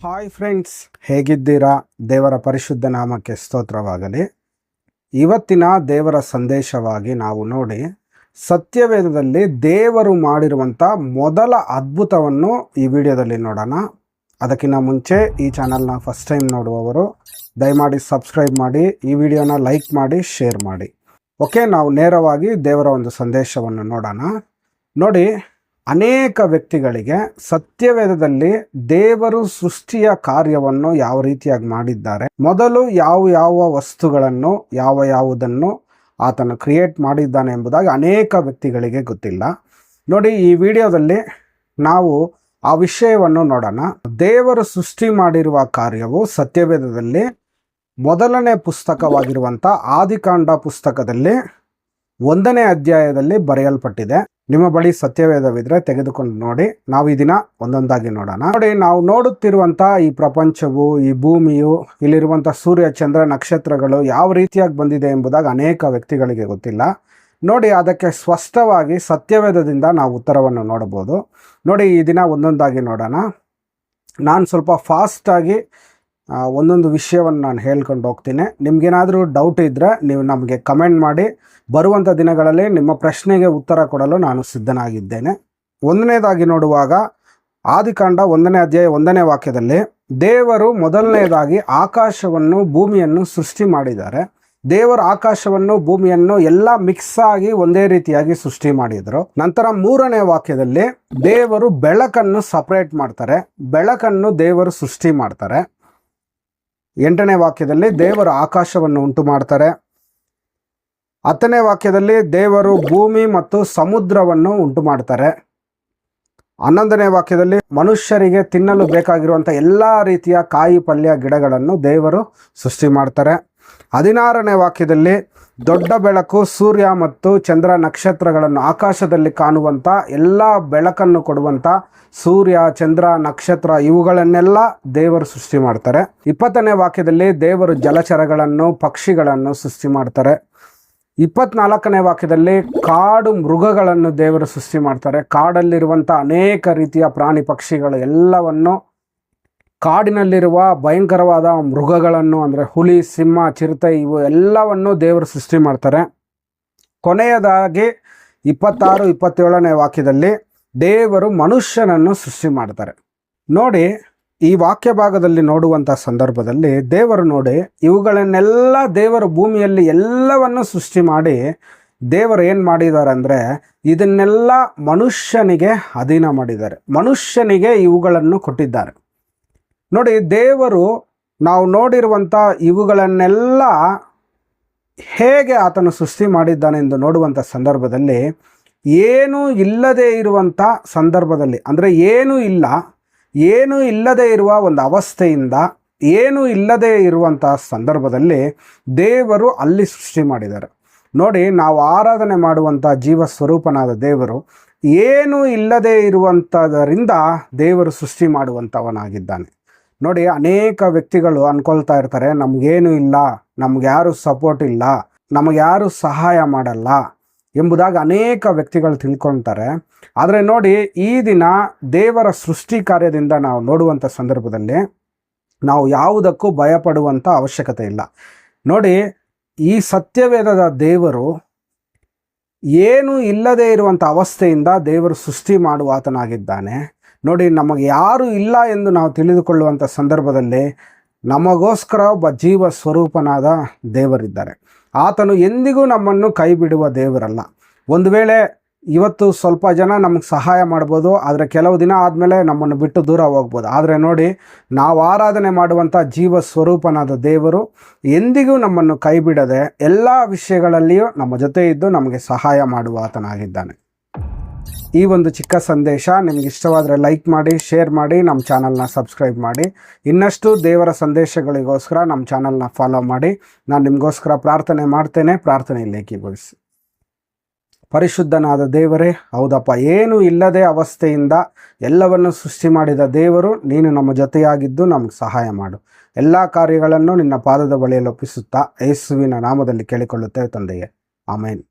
Hi friends, ಹೇಗಿದ್ದೀರಾ? ದೇವರ ಪರಿಶುದ್ಧ ನಾಮಕ್ಕೆ ಸ್ತೋತ್ರವಾಗಲಿ. ಇವತ್ತಿನ ದೇವರ ಸಂದೇಶವಾಗಿ ನಾವು ನೋಡಿ, ಸತ್ಯವೇದದಲ್ಲಿ ದೇವರು ಮಾಡಿರುವಂಥ ಮೊದಲ ಅದ್ಭುತವನ್ನು ಈ ವಿಡಿಯೋದಲ್ಲಿ ನೋಡೋಣ. ಅದಕ್ಕಿಂತ ಮುಂಚೆ ಈ ಚಾನಲ್ನ ಫಸ್ಟ್ ಟೈಮ್ ನೋಡುವವರು ದಯಮಾಡಿ ಸಬ್ಸ್ಕ್ರೈಬ್ ಮಾಡಿ, ಈ ವಿಡಿಯೋನ ಲೈಕ್ ಮಾಡಿ, ಶೇರ್ ಮಾಡಿ. ಓಕೆ, ನಾವು ನೇರವಾಗಿ ದೇವರ ಒಂದು ಸಂದೇಶವನ್ನು ನೋಡೋಣ. ನೋಡಿ, ಅನೇಕ ವ್ಯಕ್ತಿಗಳಿಗೆ ಸತ್ಯವೇದದಲ್ಲಿ ದೇವರು ಸೃಷ್ಟಿಯ ಕಾರ್ಯವನ್ನು ಯಾವ ರೀತಿಯಾಗಿ ಮಾಡಿದ್ದಾರೆ, ಮೊದಲು ಯಾವ ವಸ್ತುಗಳನ್ನು ಯಾವುದನ್ನು ಆತನು ಕ್ರಿಯೇಟ್ ಮಾಡಿದ್ದಾನೆ ಎಂಬುದಾಗಿ ಅನೇಕ ವ್ಯಕ್ತಿಗಳಿಗೆ ಗೊತ್ತಿಲ್ಲ. ನೋಡಿ, ಈ ವಿಡಿಯೋದಲ್ಲಿ ನಾವು ಆ ವಿಷಯವನ್ನು ನೋಡೋಣ. ದೇವರು ಸೃಷ್ಟಿ ಮಾಡಿರುವ ಕಾರ್ಯವು ಸತ್ಯವೇದದಲ್ಲಿ ಮೊದಲನೇ ಪುಸ್ತಕವಾಗಿರುವಂಥ ಆದಿಕಾಂಡ ಪುಸ್ತಕದಲ್ಲಿ 1ನೇ ಅಧ್ಯಾಯದಲ್ಲಿ ಬರೆಯಲ್ಪಟ್ಟಿದೆ. ನಿಮ್ಮ ಬಳಿ ಸತ್ಯವೇದವಿದ್ರೆ ತೆಗೆದುಕೊಂಡು ನೋಡಿ. ನಾವು ಈ ದಿನ ಒಂದೊಂದಾಗಿ ನೋಡೋಣ. ನೋಡಿ, ನಾವು ನೋಡುತ್ತಿರುವಂಥ ಈ ಪ್ರಪಂಚವು, ಈ ಭೂಮಿಯು, ಇಲ್ಲಿರುವಂಥ ಸೂರ್ಯ, ಚಂದ್ರ, ನಕ್ಷತ್ರಗಳು ಯಾವ ರೀತಿಯಾಗಿ ಬಂದಿದೆ ಎಂಬುದಾಗಿ ಅನೇಕ ವ್ಯಕ್ತಿಗಳಿಗೆ ಗೊತ್ತಿಲ್ಲ. ನೋಡಿ, ಅದಕ್ಕೆ ಸ್ಪಷ್ಟವಾಗಿ ಸತ್ಯವೇದದಿಂದ ನಾವು ಉತ್ತರವನ್ನು ನೋಡಬಹುದು. ನೋಡಿ, ಈ ದಿನ ಒಂದೊಂದಾಗಿ ನೋಡೋಣ. ನಾನು ಸ್ವಲ್ಪ ಫಾಸ್ಟಾಗಿ ಒಂದೊಂದು ವಿಷಯವನ್ನು ನಾನು ಹೇಳ್ಕೊಂಡು ಹೋಗ್ತೀನಿ. ನಿಮಗೇನಾದರೂ ಡೌಟ್ ಇದ್ದರೆ ನೀವು ನಮಗೆ ಕಮೆಂಟ್ ಮಾಡಿ. ಬರುವಂಥ ದಿನಗಳಲ್ಲಿ ನಿಮ್ಮ ಪ್ರಶ್ನೆಗೆ ಉತ್ತರ ಕೊಡಲು ನಾನು ಸಿದ್ಧನಾಗಿದ್ದೇನೆ. ಒಂದನೇದಾಗಿ ನೋಡುವಾಗ ಆದಿಕಾಂಡ 1ನೇ ಅಧ್ಯಾಯ 1ನೇ ವಾಕ್ಯದಲ್ಲಿ ದೇವರು ಮೊದಲನೇದಾಗಿ ಆಕಾಶವನ್ನು, ಭೂಮಿಯನ್ನು ಸೃಷ್ಟಿ ಮಾಡಿದ್ದಾರೆ. ದೇವರು ಆಕಾಶವನ್ನು, ಭೂಮಿಯನ್ನು ಎಲ್ಲ ಮಿಕ್ಸ್ ಆಗಿ ಒಂದೇ ರೀತಿಯಾಗಿ ಸೃಷ್ಟಿ ಮಾಡಿದರು. ನಂತರ 3ನೇ ವಾಕ್ಯದಲ್ಲಿ ದೇವರು ಬೆಳಕನ್ನು ಸಪರೇಟ್ ಮಾಡ್ತಾರೆ. ಬೆಳಕನ್ನು ದೇವರು ಸೃಷ್ಟಿ ಮಾಡ್ತಾರೆ. 8ನೇ ವಾಕ್ಯದಲ್ಲಿ ದೇವರು ಆಕಾಶವನ್ನು ಉಂಟು ಮಾಡ್ತಾರೆ. 10ನೇ ವಾಕ್ಯದಲ್ಲಿ ದೇವರು ಭೂಮಿ ಮತ್ತು ಸಮುದ್ರವನ್ನು ಉಂಟು ಮಾಡ್ತಾರೆ. 11ನೇ ವಾಕ್ಯದಲ್ಲಿ ಮನುಷ್ಯರಿಗೆ ತಿನ್ನಲು ಬೇಕಾಗಿರುವಂಥ ಎಲ್ಲ ರೀತಿಯ ಕಾಯಿ ಪಲ್ಯ ಗಿಡಗಳನ್ನು ದೇವರು ಸೃಷ್ಟಿ ಮಾಡ್ತಾರೆ. 16ನೇ ವಾಕ್ಯದಲ್ಲಿ ದೊಡ್ಡ ಬೆಳಕು, ಸೂರ್ಯ ಮತ್ತು ಚಂದ್ರ, ನಕ್ಷತ್ರಗಳನ್ನು, ಆಕಾಶದಲ್ಲಿ ಕಾಣುವಂಥ ಎಲ್ಲ ಬೆಳಕನ್ನು ಕೊಡುವಂಥ ಸೂರ್ಯ, ಚಂದ್ರ, ನಕ್ಷತ್ರ ಇವುಗಳನ್ನೆಲ್ಲ ದೇವರು ಸೃಷ್ಟಿ ಮಾಡ್ತಾರೆ. 20ನೇ ವಾಕ್ಯದಲ್ಲಿ ದೇವರು ಜಲಚರಗಳನ್ನು, ಪಕ್ಷಿಗಳನ್ನು ಸೃಷ್ಟಿ ಮಾಡ್ತಾರೆ. 24ನೇ ವಾಕ್ಯದಲ್ಲಿ ಕಾಡು ಮೃಗಗಳನ್ನು ದೇವರು ಸೃಷ್ಟಿ ಮಾಡ್ತಾರೆ. ಕಾಡಲ್ಲಿರುವಂಥ ಅನೇಕ ರೀತಿಯ ಪ್ರಾಣಿ ಪಕ್ಷಿಗಳು ಎಲ್ಲವನ್ನು, ಕಾಡಿನಲ್ಲಿರುವ ಭಯಂಕರವಾದ ಮೃಗಗಳನ್ನು ಅಂದರೆ ಹುಲಿ, ಸಿಂಹ, ಚಿರತೆ ಇವು ಎಲ್ಲವನ್ನು ದೇವರು ಸೃಷ್ಟಿ ಮಾಡ್ತಾರೆ. ಕೊನೆಯದಾಗಿ 26, 27ನೇ ವಾಕ್ಯದಲ್ಲಿ ದೇವರು ಮನುಷ್ಯನನ್ನು ಸೃಷ್ಟಿ ಮಾಡ್ತಾರೆ. ನೋಡಿ, ಈ ವಾಕ್ಯ ಭಾಗದಲ್ಲಿ ನೋಡುವಂಥ ಸಂದರ್ಭದಲ್ಲಿ ದೇವರು ನೋಡಿ, ಇವುಗಳನ್ನೆಲ್ಲ ದೇವರು ಭೂಮಿಯಲ್ಲಿ ಎಲ್ಲವನ್ನು ಸೃಷ್ಟಿ ಮಾಡಿ ದೇವರು ಏನು ಮಾಡಿದ್ದಾರೆ ಅಂದರೆ ಇದನ್ನೆಲ್ಲ ಮನುಷ್ಯನಿಗೆ ಅಧೀನ ಮಾಡಿದ್ದಾರೆ. ಮನುಷ್ಯನಿಗೆ ಇವುಗಳನ್ನು ಕೊಟ್ಟಿದ್ದಾರೆ. ನೋಡಿ, ದೇವರು ನಾವು ನೋಡಿರುವಂಥ ಇವುಗಳನ್ನೆಲ್ಲ ಹೇಗೆ ಆತನು ಸೃಷ್ಟಿ ಮಾಡಿದ್ದಾನೆ ಎಂದು ನೋಡುವಂಥ ಸಂದರ್ಭದಲ್ಲಿ ಏನೂ ಇಲ್ಲದೆ ಇರುವಂಥ ಸಂದರ್ಭದಲ್ಲಿ, ಅಂದರೆ ಏನೂ ಇಲ್ಲದೆ ಇರುವ ಒಂದು ಅವಸ್ಥೆಯಿಂದ, ಏನೂ ಇಲ್ಲದೆ ಇರುವಂಥ ಸಂದರ್ಭದಲ್ಲಿ ದೇವರು ಅಲ್ಲಿ ಸೃಷ್ಟಿ ಮಾಡಿದ್ದಾರೆ. ನೋಡಿ, ನಾವು ಆರಾಧನೆ ಮಾಡುವಂಥ ಜೀವ ಸ್ವರೂಪನಾದ ದೇವರು ಏನೂ ಇಲ್ಲದೆ ಇರುವಂಥದರಿಂದ ದೇವರು ಸೃಷ್ಟಿ ಮಾಡುವಂಥವನಾಗಿದ್ದಾನೆ. ನೋಡಿ, ಅನೇಕ ವ್ಯಕ್ತಿಗಳು ಅಂದ್ಕೊಳ್ತಾ ಇರ್ತಾರೆ, ನಮಗೇನು ಇಲ್ಲ, ನಮ್ಗೆ ಯಾರು ಸಪೋರ್ಟ್ ಇಲ್ಲ, ನಮಗೆ ಯಾರು ಸಹಾಯ ಮಾಡಲ್ಲ ಎಂಬುದಾಗಿ ಅನೇಕ ವ್ಯಕ್ತಿಗಳು ತಿಳ್ಕೊಳ್ತಾರೆ. ಆದರೆ ನೋಡಿ, ಈ ದಿನ ದೇವರ ಸೃಷ್ಟಿ ಕಾರ್ಯದಿಂದ ನಾವು ನೋಡುವಂಥ ಸಂದರ್ಭದಲ್ಲಿ ನಾವು ಯಾವುದಕ್ಕೂ ಭಯಪಡುವಂಥ ಅವಶ್ಯಕತೆ ಇಲ್ಲ. ನೋಡಿ, ಈ ಸತ್ಯವೇದದ ದೇವರು ಏನೂ ಇಲ್ಲದೆ ಇರುವಂಥ ಅವಸ್ಥೆಯಿಂದ ದೇವರು ಸೃಷ್ಟಿ ಮಾಡುವ ಆತನಾಗಿದ್ದಾನೆ. ನೋಡಿ, ನಮಗೆ ಯಾರು ಇಲ್ಲ ಎಂದು ನಾವು ತಿಳಿದುಕೊಳ್ಳುವಂಥ ಸಂದರ್ಭದಲ್ಲಿ ನಮಗೋಸ್ಕರ ಒಬ್ಬ ಜೀವ ಸ್ವರೂಪನಾದ ದೇವರಿದ್ದಾರೆ. ಆತನು ಎಂದಿಗೂ ನಮ್ಮನ್ನು ಕೈ ಬಿಡುವ ದೇವರಲ್ಲ. ಒಂದು ವೇಳೆ ಇವತ್ತು ಸ್ವಲ್ಪ ಜನ ನಮಗೆ ಸಹಾಯ ಮಾಡ್ಬೋದು, ಆದರೆ ಕೆಲವು ದಿನ ಆದಮೇಲೆ ನಮ್ಮನ್ನು ಬಿಟ್ಟು ದೂರ ಹೋಗ್ಬೋದು. ಆದರೆ ನೋಡಿ, ನಾವು ಆರಾಧನೆ ಮಾಡುವಂಥ ಜೀವ ಸ್ವರೂಪನಾದ ದೇವರು ಎಂದಿಗೂ ನಮ್ಮನ್ನು ಕೈ ಬಿಡದೆ ಎಲ್ಲ ವಿಷಯಗಳಲ್ಲಿಯೂ ನಮ್ಮ ಜೊತೆ ಇದ್ದು ನಮಗೆ ಸಹಾಯ ಮಾಡುವ ಆತನಾಗಿದ್ದಾನೆ. ಈ ಒಂದು ಚಿಕ್ಕ ಸಂದೇಶ ನಿಮ್ಗೆ ಇಷ್ಟವಾದರೆ ಲೈಕ್ ಮಾಡಿ, ಶೇರ್ ಮಾಡಿ, ನಮ್ಮ ಚಾನಲ್ನ ಸಬ್ಸ್ಕ್ರೈಬ್ ಮಾಡಿ. ಇನ್ನಷ್ಟು ದೇವರ ಸಂದೇಶಗಳಿಗೋಸ್ಕರ ನಮ್ಮ ಚಾನಲ್ನ ಫಾಲೋ ಮಾಡಿ. ನಾನು ನಿಮಗೋಸ್ಕರ ಪ್ರಾರ್ಥನೆ ಮಾಡ್ತೇನೆ. ಪ್ರಾರ್ಥನೆಯಲ್ಲಿ ಏಕೀಭವಿಸಿ. ಪರಿಶುದ್ಧನಾದ ದೇವರೇ, ಹೌದಪ್ಪ, ಏನೂ ಇಲ್ಲದೆ ಅವಸ್ಥೆಯಿಂದ ಎಲ್ಲವನ್ನು ಸೃಷ್ಟಿ ಮಾಡಿದ ದೇವರು ನೀನು ನಮ್ಮ ಜೊತೆಯಾಗಿದ್ದು ನಮಗೆ ಸಹಾಯ ಮಾಡು. ಎಲ್ಲ ಕಾರ್ಯಗಳನ್ನು ನಿನ್ನ ಪಾದದ ಬಳಿಯಲ್ಲಿ ಒಪ್ಪಿಸುತ್ತಾ ಯೇಸುವಿನ ನಾಮದಲ್ಲಿ ಕೇಳಿಕೊಳ್ಳುತ್ತೇವೆ ತಂದೆಯೇ, ಆಮೇನ್.